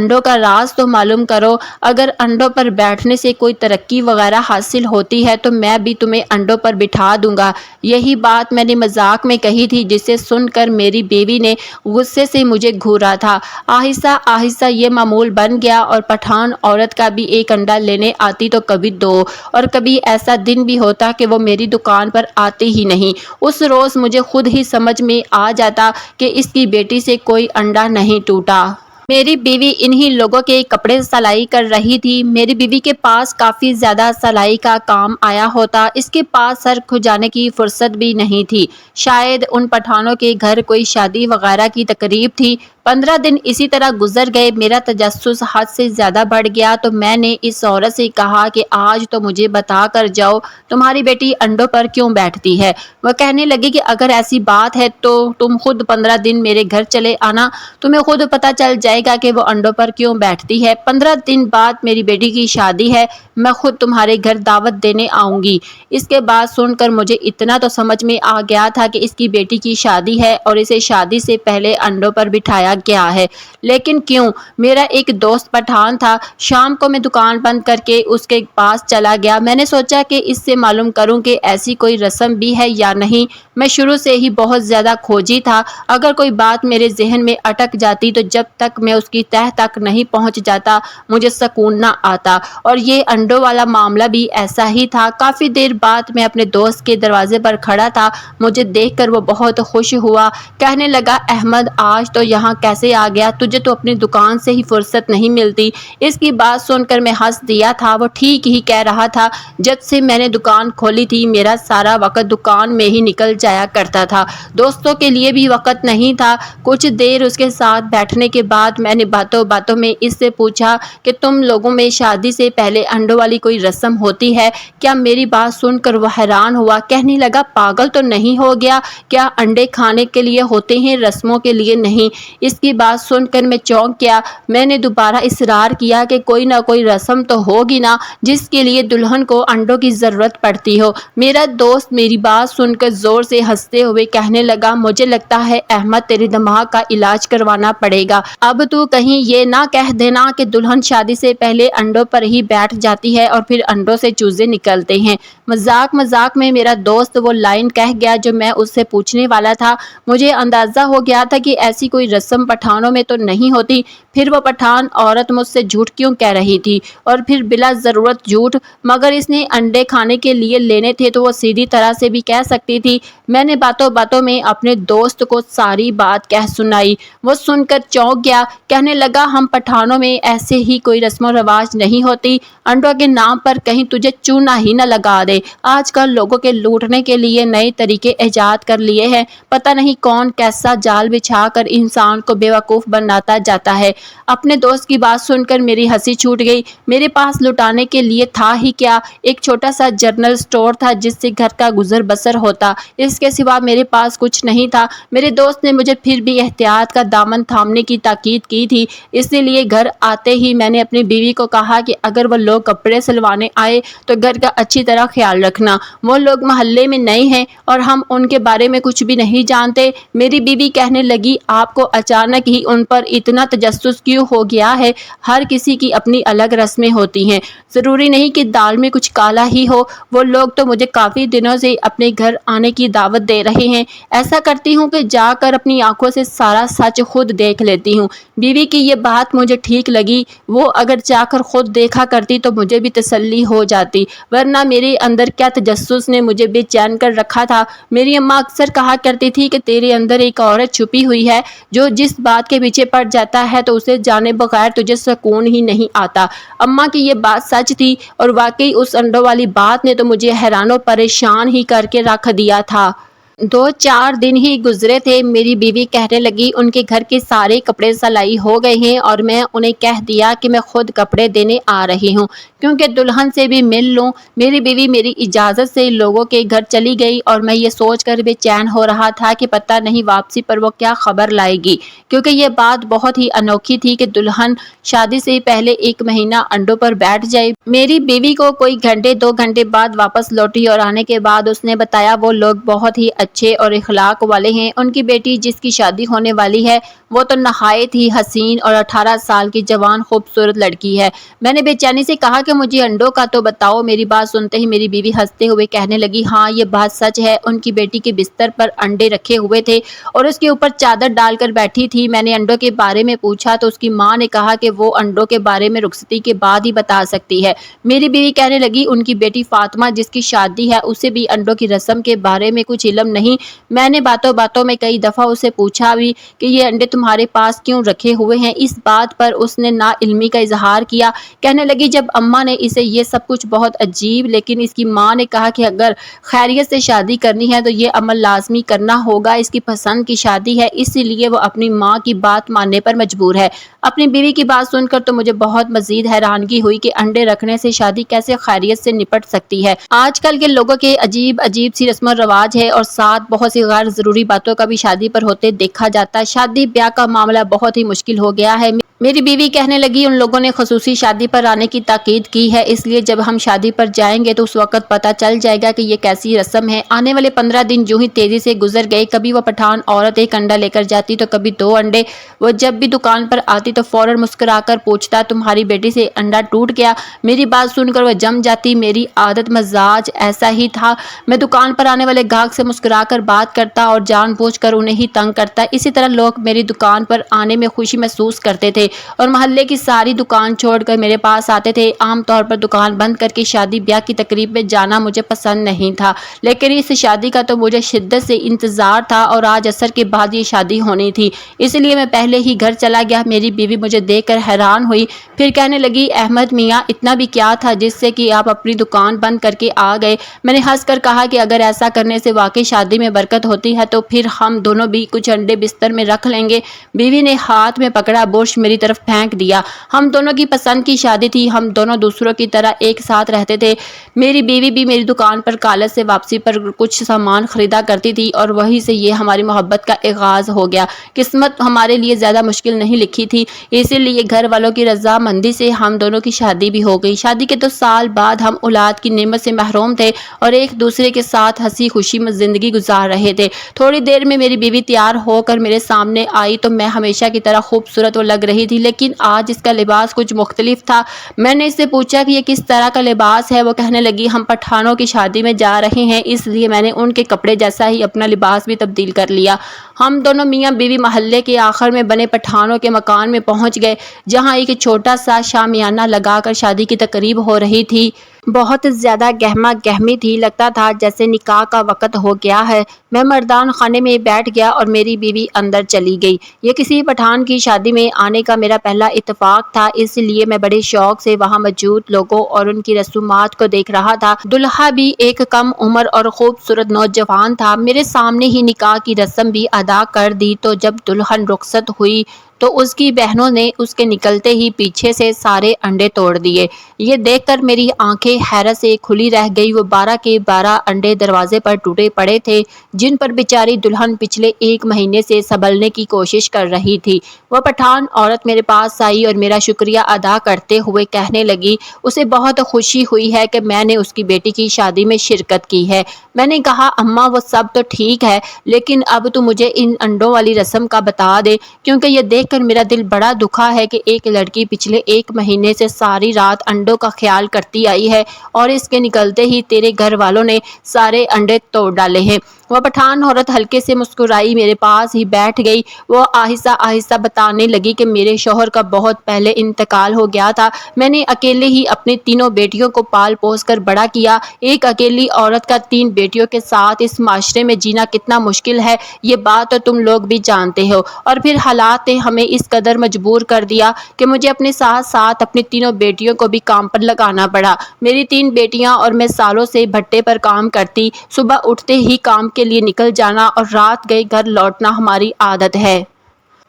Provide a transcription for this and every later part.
انڈوں کا راز تو معلوم کرو، اگر انڈوں پر بیٹھنے سے کوئی ترقی وغیرہ حاصل ہوتی ہے تو میں بھی تمہیں انڈوں پر بٹھا دوں گا۔ یہی بات میں نے مذاق میں کہی تھی، جسے سن کر میری بیوی نے غصے سے مجھے گھورا تھا۔ آہستہ آہستہ یہ معمول بن گیا اور پٹھان عورت کا بھی ایک انڈا لینے آتی تو کبھی دو، اور کبھی ایسا دن بھی ہوتا کہ وہ میری دکان پر آتی ہی نہیں۔ اس روز مجھے خود ہی سمجھ میں آ جاتا کہ اس کی بیٹی سے کوئی انڈا نہیں ٹوٹا۔ میری بیوی انہی لوگوں کے کپڑے سلائی کر رہی تھی۔ میری بیوی کے پاس کافی زیادہ سلائی کا کام آیا ہوتا، اس کے پاس سر کھجانے کی فرصت بھی نہیں تھی۔ شاید ان پٹھانوں کے گھر کوئی شادی وغیرہ کی تقریب تھی۔ 15 دن اسی طرح گزر گئے۔ میرا تجسس حد سے زیادہ بڑھ گیا تو میں نے اس عورت سے کہا کہ آج تو مجھے بتا کر جاؤ، تمہاری بیٹی انڈوں پر کیوں بیٹھتی ہے؟ وہ کہنے لگی کہ اگر ایسی بات ہے تو تم خود 15 دن میرے گھر چلے آنا، تمہیں خود پتہ چل جائے گا کہ وہ انڈوں پر کیوں بیٹھتی ہے۔ 15 دن بعد میری بیٹی کی شادی ہے، میں خود تمہارے گھر دعوت دینے آؤں گی۔ اس کے بعد سن کر مجھے اتنا تو سمجھ میں آ گیا تھا کہ اس کی بیٹی کی شادی ہے اور اسے شادی سے پہلے انڈوں پر بٹھایا گیا ہے۔ لیکن کیوں؟ میرا ایک دوست پٹھان تھا۔ شام کو میں دکان بند کر کے اس کے پاس چلا گیا۔ میں نے سوچا کہ اس سے معلوم کروں کہ ایسی کوئی رسم بھی ہے یا نہیں۔ میں شروع سے ہی بہت زیادہ کھوجی تھا۔ اگر کوئی بات میرے ذہن میں اٹک جاتی تو جب تک میں اس کی تہہ تک نہیں پہنچ جاتا مجھے سکون نہ آتا، اور یہ انڈوں والا معاملہ بھی ایسا ہی تھا۔ کافی دیر بعد میں اپنے دوست کے دروازے پر کھڑا تھا۔ مجھے دیکھ کر وہ بہت خوش ہوا، کہنے لگا احمد آج تو یہاں کیسے آ گیا؟ تجھے تو اپنی دکان سے ہی فرصت نہیں ملتی۔ اس کی بات سن کر میں ہنس دیا تھا۔ وہ ٹھیک ہی کہہ رہا تھا۔ جب سے میں نے دکان کھولی تھی میرا سارا وقت دکان میں ہی نکل جایا کرتا تھا، دوستوں کے لیے بھی وقت نہیں تھا۔ کچھ دیر اس کے ساتھ بیٹھنے کے بعد میں نے باتوں باتوں میں اس سے پوچھا کہ تم لوگوں میں شادی سے پہلے انڈوں والی کوئی رسم ہوتی ہے کیا؟ میری بات سن کر وہ حیران ہوا، کہنے لگا پاگل تو نہیں ہو گیا؟ کیا انڈے کھانے کے لیے ہوتے ہیں، رسموں کے لیے نہیں؟ اس کی بات سن کر میں چونک گیا۔ میں نے دوبارہ اصرار کیا کہ کوئی نہ کوئی رسم تو ہوگی نا جس کے لیے دلہن کو انڈوں کی ضرورت پڑتی ہو۔ میرا دوست میری بات سن کر زور سے ہنستے ہوئے کہنے لگا مجھے لگتا ہے احمد تیرے دماغ کا علاج کروانا پڑے گا۔ اب تو کہیں یہ نہ کہہ دینا کہ دلہن شادی سے پہلے انڈوں پر ہی بیٹھ جاتی ہے اور پھر انڈوں سے چوزے نکلتے ہیں۔ مذاق مذاق میں میرا دوست وہ لائن کہہ گیا جو میں اس سے پوچھنے والا تھا۔ مجھے اندازہ ہو گیا تھا کہ ایسی کوئی رسم پٹھانوں میں تو نہیں ہوتی، پھر وہ پٹھان عورت مجھ سے جھوٹ کیوں کہہ رہی تھی، اور پھر بلا ضرورت جھوٹ؟ مگر اس نے انڈے کھانے کے لیے لینے تھے تو وہ سیدھی طرح سے بھی کہہ سکتی تھی۔ میں نے باتوں باتوں میں اپنے دوست کو ساری بات کہہ سنائی۔ وہ سن کر چونک گیا، کہنے لگا ہم پٹھانوں میں ایسے ہی کوئی رسم و رواج نہیں ہوتی، انڈوں کے نام پر کہیں تجھے چونا ہی نہ لگا دے۔ آج کل لوگوں کے لوٹنے کے لیے نئے طریقے ایجاد کر لیے ہیں، پتہ نہیں کون کیسا جال بچھا کر انسان کو بیوقوف بناتا جاتا ہے۔ اپنے دوست کی بات سن کر میری ہنسی چھوٹ گئی۔ میرے پاس لٹانے کے لیے تھا ہی کیا؟ ایک چھوٹا سا جنرل سٹور تھا جس سے گھر کا گزر بسر ہوتا، اس کے سوا میرے پاس کچھ نہیں تھا۔ میرے دوست نے مجھے پھر بھی احتیاط کا دامن تھامنے کی تاکید کی تھی، اسی لیے گھر آتے ہی میں نے اپنی بیوی کو کہا کہ اگر وہ لوگ کپڑے سلوانے آئے تو گھر کا اچھی طرح خیال رکھنا، وہ لوگ محلے میں نئے ہیں اور ہم ان کے بارے میں کچھ بھی نہیں جانتے۔ میری بیوی کہنے لگی آپ کو اچانک ہی ان پر اتنا تجسس کیوں ہو گیا ہے؟ ہر کسی کی اپنی الگ رسمیں ہوتی ہیں، ضروری نہیں کہ دال میں کچھ کالا ہی ہو۔ وہ لوگ تو مجھے کافی دنوں سے اپنے گھر آنے کی دعوت دے رہے ہیں، ایسا کرتی ہوں کہ جا کر اپنی آنکھوں سے سارا سچ خود دیکھ لیتی ہوں۔ بیوی کی یہ بات مجھے ٹھیک لگی، وہ اگر جا کر خود دیکھا کرتی تو مجھے بھی تسلی ہو جاتی، ورنہ میرے اندر کیا تجسس نے مجھے بے چین کر رکھا تھا۔ میری اماں اکثر کہا کرتی تھی کہ تیرے اندر ایک عورت چھپی ہوئی ہے جو جس بات کے پیچھے پڑ جاتا ہے تو اسے جانے بغیر تجھے سکون ہی نہیں آتا۔ اماں کی یہ بات سچ تھی، اور واقعی اس انڈوں والی بات نے تو مجھے حیران و پریشان ہی کر کے رکھ دیا تھا۔ 2-4 دن ہی گزرے تھے، میری بیوی کہنے لگی ان کے گھر کے سارے کپڑے سلائی ہو گئے ہیں، اور میں انہیں کہہ دیا کہ میں خود کپڑے دینے آ رہی ہوں کیونکہ دلہن سے بھی مل لوں۔ میری بیوی میری اجازت سے لوگوں کے گھر چلی گئی، اور میں یہ سوچ کر بے چین ہو رہا تھا کہ پتہ نہیں واپسی پر وہ کیا خبر لائے گی، کیونکہ یہ بات بہت ہی انوکھی تھی کہ دلہن شادی سے پہلے 1 مہینہ انڈوں پر بیٹھ جائے۔ میری بیوی کو کوئی 1-2 گھنٹے بعد واپس لوٹی، اور آنے کے بعد اس نے بتایا وہ لوگ بہت ہی اچھے اور اخلاق والے ہیں۔ ان کی بیٹی جس کی شادی ہونے والی ہے وہ تو نہایت ہی حسین اور 18 سال کی جوان خوبصورت لڑکی ہے۔ میں نے بے چینی سے کہا کہ مجھے انڈوں کا تو بتاؤ۔ میری بات سنتے ہی میری بیوی ہنستے ہوئے کہنے لگی، ہاں یہ بات سچ ہے، ان کی بیٹی کے بستر پر انڈے رکھے ہوئے تھے اور اس کے اوپر چادر ڈال کر بیٹھی تھی۔ میں نے انڈوں کے بارے میں پوچھا تو اس کی ماں نے کہا کہ وہ انڈوں کے بارے میں رخصتی کے بعد ہی بتا سکتی ہے۔ میری بیوی کہنے لگی، ان کی بیٹی فاطمہ جس کی شادی ہے اسے بھی انڈوں کی رسم کے بارے میں کچھ علم نہیں۔ میں نے باتوں باتوں میں کئی دفعہ اسے پوچھا بھی کہ یہ انڈے تمہارے پاس کیوں رکھے ہوئے ہیں؟ اس بات پر اس نے نا علمی کا اظہار کیا۔ کہنے لگی، جب اماں نے اسے یہ سب کچھ بہت عجیب، لیکن اس کی ماں نے کہا کہ اگر خیریت سے شادی کرنی ہے تو یہ عمل لازمی کرنا ہوگا، اس کی پسند کی شادی ہے، اسی لیے وہ اپنی ماں کی بات ماننے پر مجبور ہے۔ اپنی بیوی کی بات سن کر تو مجھے بہت مزید حیرانگی ہوئی کہ انڈے رکھنے سے شادی کیسے خیریت سے نپٹ سکتی ہے۔ آج کل کے لوگوں کے عجیب سی رسم و رواج ہے اور ساتھ بہت سی غیر ضروری باتوں کا بھی شادی پر ہوتے دیکھا جاتا ہے۔ شادی بیاہ کا معاملہ بہت ہی مشکل ہو گیا ہے۔ میری بیوی کہنے لگی، ان لوگوں نے خصوصی شادی پر آنے کی تاکید کی ہے، اس لیے جب ہم شادی پر جائیں گے تو اس وقت پتہ چل جائے گا کہ یہ کیسی رسم ہے۔ آنے والے 15 دن یوں ہی تیزی سے گزر گئے۔ کبھی وہ پٹھان عورت ایک انڈا لے کر جاتی تو کبھی 2 انڈے۔ وہ جب بھی دکان پر آتی تو فوراً مسکرا کر پوچھتا، تمہاری بیٹی سے انڈا ٹوٹ گیا؟ میری بات سن کر وہ جم جاتی۔ میری عادت مزاج ایسا ہی تھا، میں دکان پر آنے والے گاہک سے مسکرا کر بات کرتا اور جان بوجھ کر انہیں ہی تنگ کرتا۔ اسی طرح لوگ میری دکان پر آنے میں خوشی محسوس کرتے تھے اور محلے کی ساری دکان چھوڑ کر میرے پاس آتے تھے۔ عام طور پر دکان بند کر کے شادی بیاہ کی تقریب میں جانا مجھے پسند نہیں تھا، لیکن اس شادی کا تو مجھے شدت سے انتظار تھا اور آج عصر کے بعد یہ شادی ہونی تھی، اس لیے میں پہلے ہی گھر چلا گیا۔ میری بیوی مجھے دیکھ کر حیران ہوئی، پھر کہنے لگی، احمد میاں اتنا بھی کیا تھا جس سے کہ آپ اپنی دکان بند کر کے آ گئے؟ میں نے ہنس کر کہا کہ اگر ایسا کرنے سے واقعی شادی میں برکت ہوتی ہے تو پھر ہم دونوں بھی کچھ انڈے بستر میں رکھ لیں گے۔ بیوی نے ہاتھ میں پکڑا برش میری طرف پھینک دیا۔ ہم دونوں کی پسند کی شادی تھی، ہم دونوں دوسروں کی طرح ایک ساتھ رہتے تھے۔ میری بیوی بھی میری دکان پر کالج سے واپسی پر کچھ سامان خریدا کرتی تھی اور وہیں سے یہ ہماری محبت کا آغاز ہو گیا۔ قسمت ہمارے لیے زیادہ مشکل نہیں لکھی تھی، اسی لیے گھر والوں کی رضامندی سے ہم دونوں کی شادی بھی ہو گئی۔ شادی کے 2 سال بعد ہم اولاد کی نعمت سے محروم تھے اور ایک دوسرے کے ساتھ ہنسی خوشی میں زندگی گزار رہے تھے۔ تھوڑی دیر میں میری بیوی تیار ہو کر میرے سامنے آئی تو میں ہمیشہ کی طرح خوبصورت وہ لگ رہی تھی، لیکن آج اس کا لباس کچھ مختلف تھا۔ میں نے اس سے پوچھا کہ یہ کس طرح کا لباس ہے؟ وہ کہنے لگی، ہم پٹھانوں کی شادی میں جا رہے ہیں، اس لیے میں نے ان کے کپڑے جیسا ہی اپنا لباس بھی تبدیل کر لیا۔ ہم دونوں میاں بیوی محلے کے آخر میں بنے پٹھانوں کے مکان میں پہنچ گئے، جہاں ایک چھوٹا سا شامیانہ لگا کر شادی کی تقریب ہو رہی تھی۔ بہت زیادہ گہما گہمی تھی، لگتا تھا جیسے نکاح کا وقت ہو گیا ہے۔ میں مردان خانے میں بیٹھ گیا اور میری بیوی اندر چلی گئی۔ یہ کسی پٹھان کی شادی میں آنے کا میرا پہلا اتفاق تھا، اس لیے میں بڑے شوق سے وہاں موجود لوگوں اور ان کی رسومات کو دیکھ رہا تھا۔ دلہا بھی ایک کم عمر اور خوبصورت نوجوان تھا۔ میرے سامنے ہی نکاح کی رسم بھی ادا کر دی تو جب دلہن رخصت ہوئی تو اس کی بہنوں نے اس کے نکلتے ہی پیچھے سے سارے انڈے توڑ دیے۔ یہ دیکھ کر میری آنکھیں حیرت سے کھلی رہ گئی۔ وہ 12 کے 12 انڈے دروازے پر ٹوٹے پڑے تھے، جن پر بیچاری دلہن پچھلے 1 مہینے سے سنبھلنے کی کوشش کر رہی تھی۔ وہ پٹھان عورت میرے پاس آئی اور میرا شکریہ ادا کرتے ہوئے کہنے لگی، اسے بہت خوشی ہوئی ہے کہ میں نے اس کی بیٹی کی شادی میں شرکت کی ہے۔ میں نے کہا، اماں وہ سب تو ٹھیک ہے، لیکن اب تو مجھے ان انڈوں والی رسم کا بتا دے، کیونکہ یہ دیکھ کر میرا دل بڑا دکھا ہے کہ ایک لڑکی پچھلے 1 مہینے سے ساری رات انڈوں کا خیال کرتی آئی ہے اور اس کے نکلتے ہی تیرے گھر والوں نے سارے انڈے توڑ ڈالے ہیں۔ وہ پٹھان عورت ہلکے سے مسکرائی، میرے پاس ہی بیٹھ گئی۔ وہ آہستہ آہستہ بتانے لگی کہ میرے شوہر کا بہت پہلے انتقال ہو گیا تھا۔ میں نے اکیلے ہی اپنی 3 بیٹیوں کو پال پوس کر بڑا کیا۔ ایک اکیلی عورت کا 3 بیٹیوں کے ساتھ اس معاشرے میں جینا کتنا مشکل ہے، یہ بات تو تم لوگ بھی جانتے ہو۔ اور پھر حالات نے ہمیں اس قدر مجبور کر دیا کہ مجھے اپنے ساتھ ساتھ اپنی 3 بیٹیوں کو بھی کام پر لگانا پڑا۔ میری 3 بیٹیاں اور میں سالوں سے بھٹے پر کام کرتی، صبح اٹھتے ہی کام کے لیے نکل جانا اور رات گئے گھر لوٹنا ہماری عادت ہے۔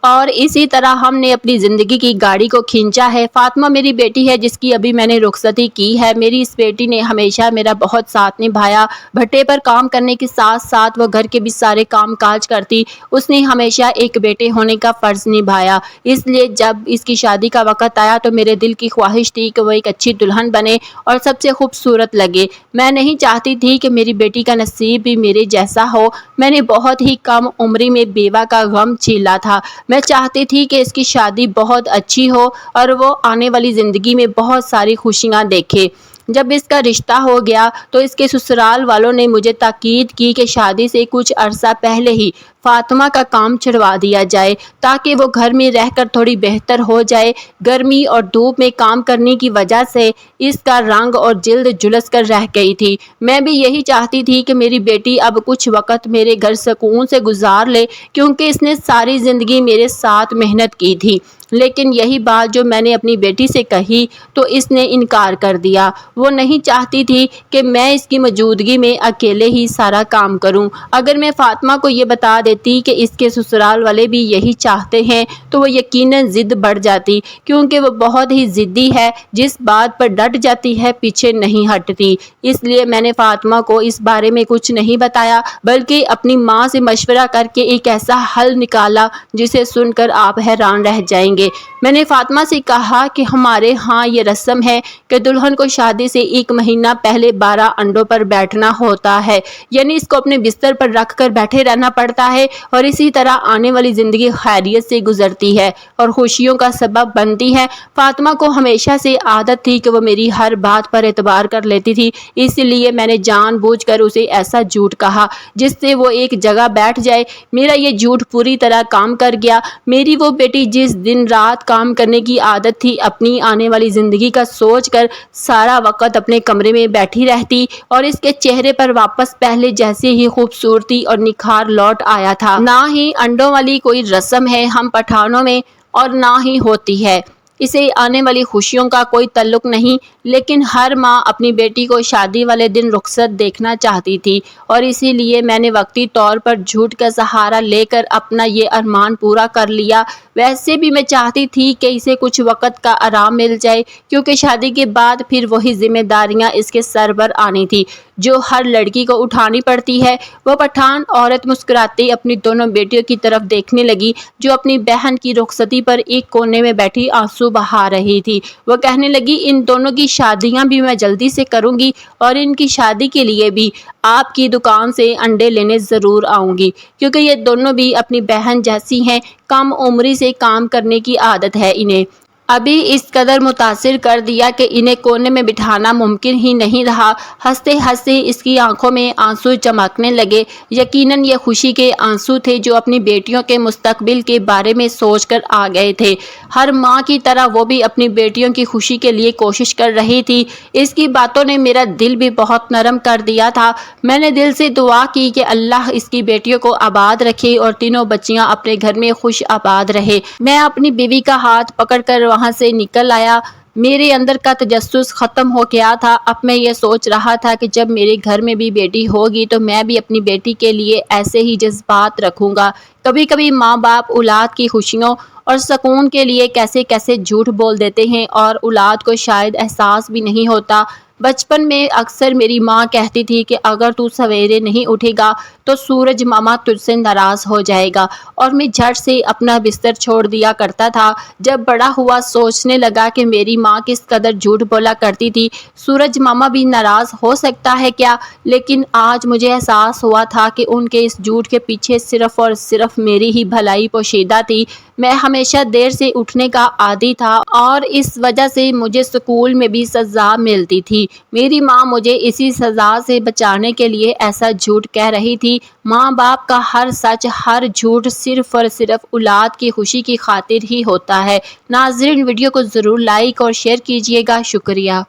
اور اسی طرح ہم نے اپنی زندگی کی گاڑی کو کھینچا ہے۔ فاطمہ میری بیٹی ہے جس کی ابھی میں نے رخصتی کی ہے۔ میری اس بیٹی نے ہمیشہ میرا بہت ساتھ نبھایا۔ بھٹے پر کام کرنے کے ساتھ ساتھ وہ گھر کے بھی سارے کام کاج کرتی۔ اس نے ہمیشہ ایک بیٹے ہونے کا فرض نبھایا، اس لیے جب اس کی شادی کا وقت آیا تو میرے دل کی خواہش تھی کہ وہ ایک اچھی دلہن بنے اور سب سے خوبصورت لگے۔ میں نہیں چاہتی تھی کہ میری بیٹی کا نصیب بھی میرے جیسا ہو۔ میں نے بہت ہی کم عمری میں بیوہ کا غم جھیلا تھا۔ میں چاہتی تھی کہ اس کی شادی بہت اچھی ہو اور وہ آنے والی زندگی میں بہت ساری خوشیاں دیکھے۔ جب اس کا رشتہ ہو گیا تو اس کے سسرال والوں نے مجھے تاکید کی کہ شادی سے کچھ عرصہ پہلے ہی فاطمہ کا کام چھڑوا دیا جائے تاکہ وہ گھر میں رہ کر تھوڑی بہتر ہو جائے۔ گرمی اور دھوپ میں کام کرنے کی وجہ سے اس کا رنگ اور جلد جھلس کر رہ گئی تھی۔ میں بھی یہی چاہتی تھی کہ میری بیٹی اب کچھ وقت میرے گھر سکون سے گزار لے، کیونکہ اس نے ساری زندگی میرے ساتھ محنت کی تھی۔ لیکن یہی بات جو میں نے اپنی بیٹی سے کہی تو اس نے انکار کر دیا۔ وہ نہیں چاہتی تھی کہ میں اس کی موجودگی میں اکیلے ہی سارا کام کروں۔ اگر میں فاطمہ کو یہ بتا دیتی کہ اس کے سسرال والے بھی یہی چاہتے ہیں تو وہ یقیناً ضد بڑھ جاتی، کیونکہ وہ بہت ہی ضدی ہے، جس بات پر ڈٹ جاتی ہے پیچھے نہیں ہٹتی۔ اس لیے میں نے فاطمہ کو اس بارے میں کچھ نہیں بتایا، بلکہ اپنی ماں سے مشورہ کر کے ایک ایسا حل نکالا جسے سن کر آپ حیران رہ جائیں گے۔ میں نے فاطمہ سے کہا کہ ہمارے ہاں یہ رسم ہے کہ دلہن کو شادی سے 1 مہینہ پہلے 12 انڈوں پر بیٹھنا ہوتا ہے، یعنی اس کو اپنے بستر پر رکھ کر بیٹھے رہنا پڑتا ہے، اور اسی طرح آنے والی زندگی خیریت سے گزرتی ہے اور خوشیوں کا سبب بنتی ہے۔ فاطمہ کو ہمیشہ سے عادت تھی کہ وہ میری ہر بات پر اعتبار کر لیتی تھی، اس لیے میں نے جان بوجھ کر اسے ایسا جھوٹ کہا جس سے وہ ایک جگہ بیٹھ جائے۔ میرا یہ جھوٹ پوری طرح کام کر گیا۔ میری وہ بیٹی جس دن رات کام کرنے کی عادت تھی، اپنی آنے والی زندگی کا سوچ کر سارا وقت اپنے کمرے میں بیٹھی رہتی، اور اس کے چہرے پر واپس پہلے جیسے ہی خوبصورتی اور نکھار لوٹ آیا تھا۔ نہ ہی انڈوں والی کوئی رسم ہے ہم پٹھانوں میں، اور نہ ہی ہوتی ہے، اسے آنے والی خوشیوں کا کوئی تعلق نہیں، لیکن ہر ماں اپنی بیٹی کو شادی والے دن رخصت دیکھنا چاہتی تھی، اور اسی لیے میں نے وقتی طور پر جھوٹ کا سہارا لے کر اپنا یہ ارمان پورا کر لیا۔ ویسے بھی میں چاہتی تھی کہ اسے کچھ وقت کا آرام مل جائے، کیونکہ شادی کے بعد پھر وہی ذمہ داریاں اس کے سر پر آنی تھی جو ہر لڑکی کو اٹھانی پڑتی ہے۔ وہ پٹھان عورت مسکراتی اپنی دونوں بیٹیوں کی طرف دیکھنے لگی جو اپنی بہن کی رخصتی پر ایک کونے میں بیٹھی آنسو بہا رہی تھی۔ وہ کہنے لگی، ان دونوں کی شادیاں بھی میں جلدی سے کروں گی، اور ان کی شادی کے لیے بھی آپ کی دکان سے انڈے لینے ضرور آؤں گی، کیونکہ یہ دونوں بھی اپنی بہن جیسی ہیں، کم عمری سے کام کرنے کی عادت ہے انہیں۔ ابھی اس قدر متاثر کر دیا کہ انہیں کونے میں بٹھانا ممکن ہی نہیں رہا۔ ہنستے ہنستے اس کی آنکھوں میں آنسو چمکنے لگے۔ یقیناً یہ خوشی کے آنسو تھے جو اپنی بیٹیوں کے مستقبل کے بارے میں سوچ کر آ گئے تھے۔ ہر ماں کی طرح وہ بھی اپنی بیٹیوں کی خوشی کے لیے کوشش کر رہی تھی۔ اس کی باتوں نے میرا دل بھی بہت نرم کر دیا تھا۔ میں نے دل سے دعا کی کہ اللہ اس کی بیٹیوں کو آباد رکھے اور تینوں بچیاں اپنے گھر میں خوش آباد رہے۔ میں اپنی بیوی کا ہاتھ پکڑ کر وہاں سے نکل آیا۔ میرے اندر کا تجسس ختم ہو گیا تھا۔ اب میں یہ سوچ رہا تھا کہ جب میرے گھر میں بھی بیٹی ہوگی تو میں بھی اپنی بیٹی کے لیے ایسے ہی جذبات رکھوں گا۔ کبھی کبھی ماں باپ اولاد کی خوشیوں اور سکون کے لیے کیسے کیسے جھوٹ بول دیتے ہیں، اور اولاد کو شاید احساس بھی نہیں ہوتا۔ بچپن میں اکثر میری ماں کہتی تھی کہ اگر تو سویرے نہیں اٹھے گا تو سورج ماما تجھ سے ناراض ہو جائے گا، اور میں جھٹ سے اپنا بستر چھوڑ دیا کرتا تھا۔ جب بڑا ہوا سوچنے لگا کہ میری ماں کس قدر جھوٹ بولا کرتی تھی۔ سورج ماما بھی ناراض ہو سکتا ہے کیا؟ لیکن آج مجھے احساس ہوا تھا کہ ان کے اس جھوٹ کے پیچھے صرف اور صرف میری ہی بھلائی پوشیدہ تھی۔ میں ہمیشہ دیر سے اٹھنے کا عادی تھا، اور اس وجہ سے مجھے اسکول میں بھی سزا ملتی تھی۔ میری ماں مجھے اسی سزا سے بچانے کے لیے ایسا جھوٹ کہہ رہی تھی۔ ماں باپ کا ہر سچ، ہر جھوٹ صرف اور صرف اولاد کی خوشی کی خاطر ہی ہوتا ہے۔ ناظرین، ویڈیو کو ضرور لائک اور شیئر کیجیے گا۔ شکریہ۔